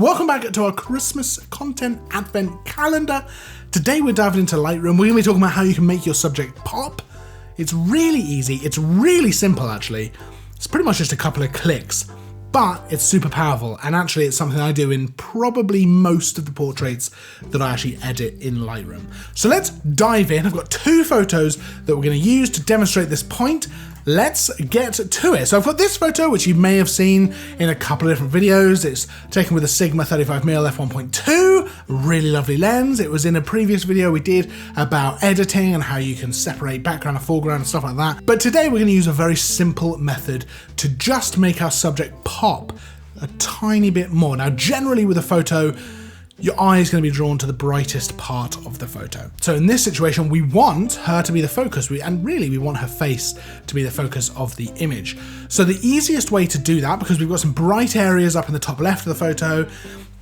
Welcome back to our Christmas content advent calendar. Today we're diving into Lightroom. We're going to be talking about how you can make your subject pop. It's really easy, it's really simple actually. It's pretty much just a couple of clicks, but it's super powerful, and actually it's something I do in probably most of the portraits that I actually edit in Lightroom. So let's dive in. I've got two photos that we're going to use to demonstrate this point. Let's get to it. So I've got this photo, which you may have seen in a couple of different videos. It's taken with a Sigma 35mm f1.2, really lovely lens. It was in a previous video we did about editing and how you can separate background and foreground and stuff like that. But today we're going to use a very simple method to just make our subject pop a tiny bit more. Now, generally with a photo, your eye is going to be drawn to the brightest part of the photo. So in this situation, we want her to be the focus, and really we want her face to be the focus of the image. So the easiest way to do that, because we've got some bright areas up in the top left of the photo,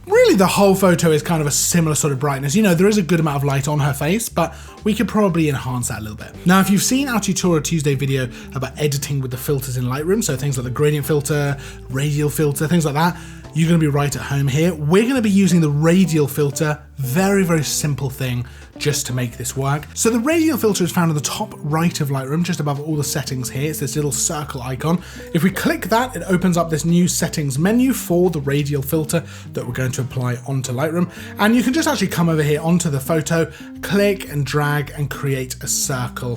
really the whole photo is kind of a similar sort of brightness. You know, there is a good amount of light on her face, but we could probably enhance that a little bit. Now, if you've seen our Tutorial Tuesday video about editing with the filters in Lightroom, so things like the gradient filter, radial filter, things like that, you're going to be right at home here. We're going to be using the radial filter, very, very simple thing just to make this work. So the radial filter is found in the top right of Lightroom, just above all the settings here. It's this little circle icon. If we click that, it opens up this new settings menu for the radial filter that we're going to apply onto Lightroom. And you can just actually come over here onto the photo, click and drag and create a circle,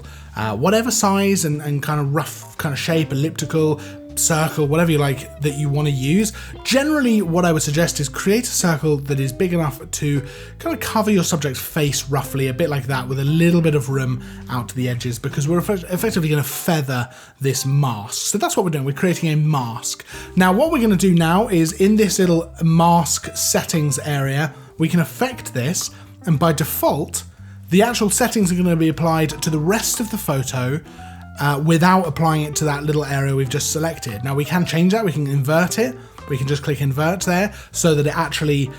whatever size and kind of rough kind of shape, elliptical, circle, whatever you like that you want to use. Generally, what I would suggest is create a circle that is big enough to kind of cover your subject's face roughly, a bit like that, with a little bit of room out to the edges, because we're effectively going to feather this mask. So that's what we're doing. We're creating a mask. Now, what we're going to do now is in this little mask settings area, we can affect this, and by default, the actual settings are going to be applied to the rest of the photo without applying it to that little area we've just selected. Now we can change that, we can invert it, we can just click invert there so that it actually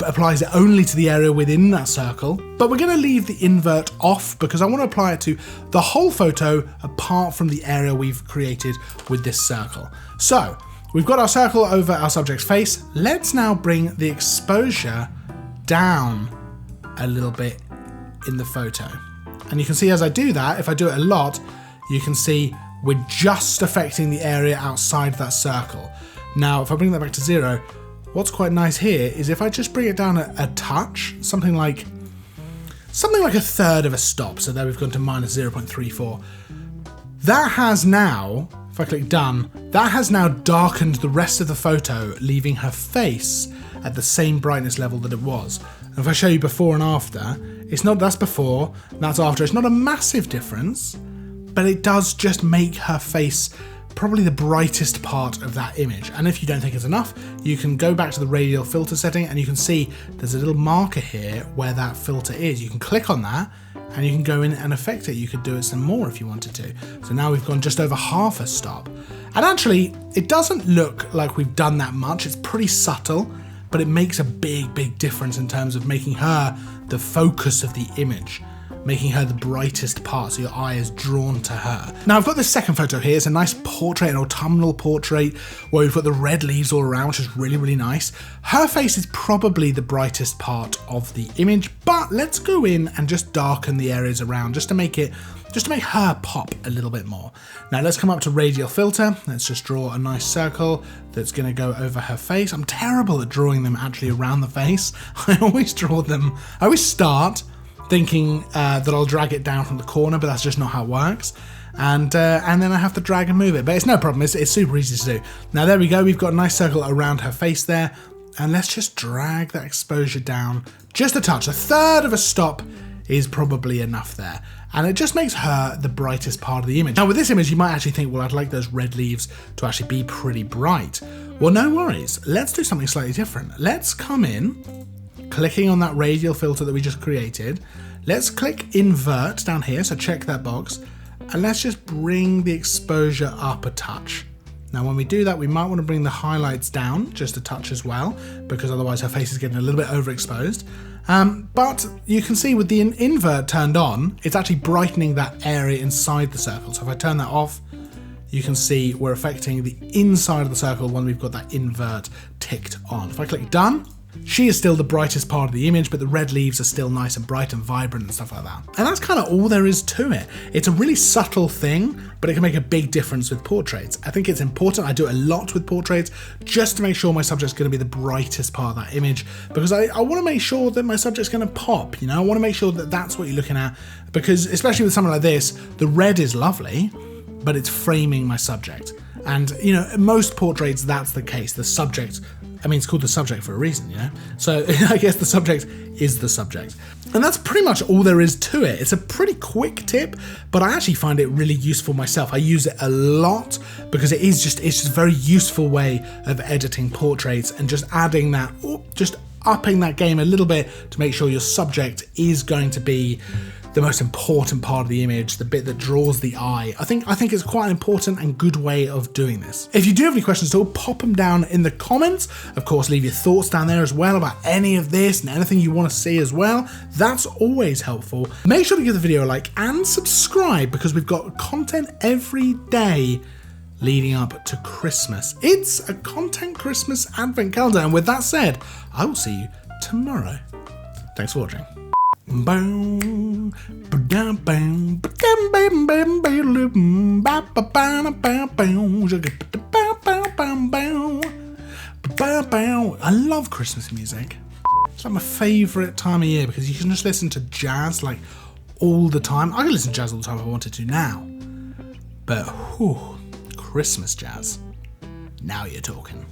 applies it only to the area within that circle. But we're going to leave the invert off because I want to apply it to the whole photo apart from the area we've created with this circle. So we've got our circle over our subject's face. Let's now bring the exposure down a little bit in the photo. And you can see as I do that, if I do it a lot, you can see we're just affecting the area outside that circle. Now, if I bring that back to 0, what's quite nice here is if I just bring it down a touch, something like a third of a stop. So there we've gone to minus 0.34. That has now, if I click done, that has now darkened the rest of the photo, leaving her face at the same brightness level that it was. And if I show you before and after, that's before, that's after. It's not a massive difference, but it does just make her face probably the brightest part of that image. And if you don't think it's enough, you can go back to the radial filter setting and you can see there's a little marker here where that filter is. You can click on that and you can go in and affect it. You could do it some more if you wanted to. So now we've gone just over half a stop. And actually, it doesn't look like we've done that much. It's pretty subtle, but it makes a big, big difference in terms of making her the focus of the image, making her the brightest part, so your eye is drawn to her. Now I've got this second photo here. It's a nice portrait, an autumnal portrait, where we've got the red leaves all around, which is really, really nice. Her face is probably the brightest part of the image, but let's go in and just darken the areas around just to make her pop a little bit more. Now let's come up to radial filter. Let's just draw a nice circle that's going to go over her face. I'm terrible at drawing them actually around the face. I always start thinking that I'll drag it down from the corner, but that's just not how it works. And then I have to drag and move it, but it's no problem. It's super easy to do. Now there we go. We've got a nice circle around her face there. And let's just drag that exposure down just a touch. A third of a stop is probably enough there. And it just makes her the brightest part of the image. Now with this image, you might actually think, well, I'd like those red leaves to actually be pretty bright. Well, no worries. Let's do something slightly different. Let's come in, clicking on that radial filter that we just created. Let's click invert down here, so check that box. And let's just bring the exposure up a touch. Now when we do that, we might want to bring the highlights down just a touch as well, because otherwise her face is getting a little bit overexposed. But you can see with the invert turned on, it's actually brightening that area inside the circle. So if I turn that off, you can see we're affecting the inside of the circle when we've got that invert ticked on. If I click done, she is still the brightest part of the image, but the red leaves are still nice and bright and vibrant and stuff like that. And that's kind of all there is to it. It's a really subtle thing, but it can make a big difference with portraits. I think it's important. I do it a lot with portraits just to make sure my subject's going to be the brightest part of that image, because I want to make sure that my subject's going to pop, you know? I want to make sure that that's what you're looking at, because especially with something like this, the red is lovely, but it's framing my subject. And, you know, most portraits, that's the case. The subject, I mean, it's called the subject for a reason, you know? So I guess the subject is the subject. And that's pretty much all there is to it. It's a pretty quick tip, but I actually find it really useful myself. I use it a lot because it's just a very useful way of editing portraits and just adding that, just upping that game a little bit to make sure your subject is going to be the most important part of the image, the bit that draws the eye. I think it's quite an important and good way of doing this. If you do have any questions at all, pop them down in the comments. Of course, leave your thoughts down there as well about any of this and anything you want to see as well. That's always helpful. Make sure to give the video a like and subscribe, because we've got content every day leading up to Christmas. It's a content Christmas advent calendar. And with that said, I will see you tomorrow. Thanks for watching. I love Christmas music. It's like my favourite time of year because you can just listen to jazz like all the time. I can listen to jazz all the time if I wanted to now. But whew, Christmas jazz. Now you're talking.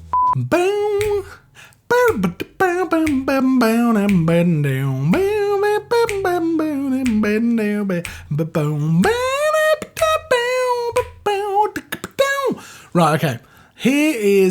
Right, okay. Here is